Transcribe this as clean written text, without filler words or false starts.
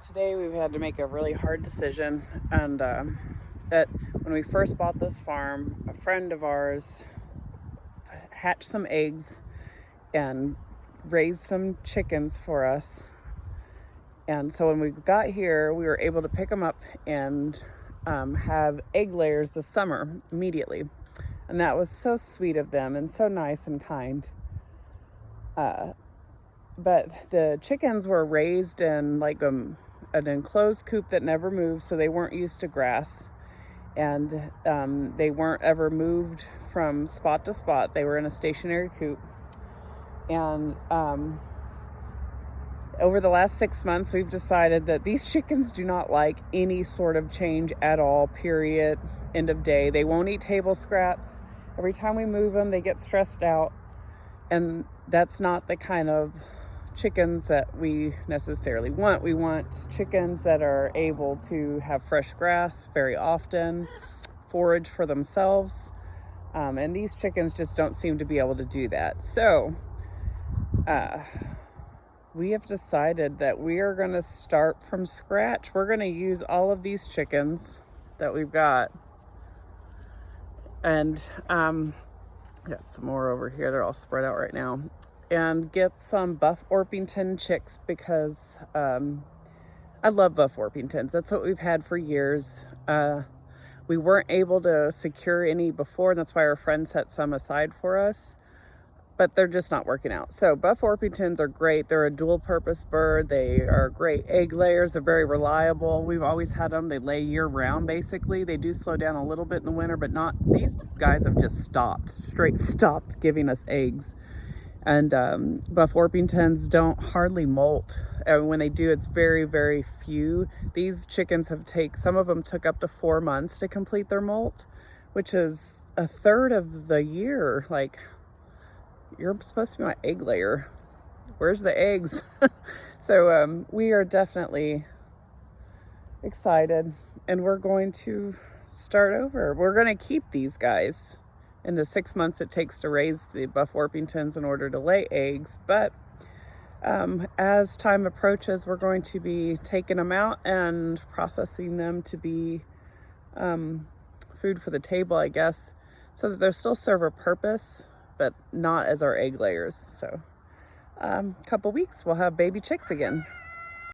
Today we've had to make a really hard decision, and that when we first bought this farm, a friend of ours hatched some eggs and raised some chickens for us. And so when we got here, we were able to pick them up and have egg layers this summer immediately. And that was so sweet of them and so nice and kind. But the chickens were raised in like an enclosed coop that never moved, so they weren't used to grass. And they weren't ever moved from spot to spot. They were in a stationary coop. And over the last 6 months, we've decided that these chickens do not like any sort of change at all, period, end of day. They won't eat table scraps. Every time we move them, they get stressed out. And that's not the kind of chickens that we necessarily want. We want chickens that are able to have fresh grass very often, forage for themselves. And these chickens just don't seem to be able to do that. So, we have decided that we are going to start from scratch. We're going to use all of these chickens that we've got. And got some more over here. They're all spread out right now. And get some Buff Orpington chicks because I love Buff Orpingtons. That's what we've had for years. We weren't able to secure any before, and that's why our friend set some aside for us. But they're just not working out. So Buff Orpingtons are great. They're a dual purpose bird. They are great egg layers. They're very reliable. We've always had them. They lay year round basically. They do slow down a little bit in the winter, but not, these guys have just straight stopped giving us eggs. And Buff Orpingtons don't hardly molt. When they do, it's very, very few. These chickens some of them took up to 4 months to complete their molt, which is a third of the year. Like, you're supposed to be my egg layer. Where's the eggs? So we are definitely excited, and we're going to start over. We're going to keep these guys in the 6 months it takes to raise the Buff Orpingtons in order to lay eggs. But as time approaches, we're going to be taking them out and processing them to be food for the table, I guess, so that they'll still serve a purpose, but not as our egg layers. So couple weeks we'll have baby chicks again.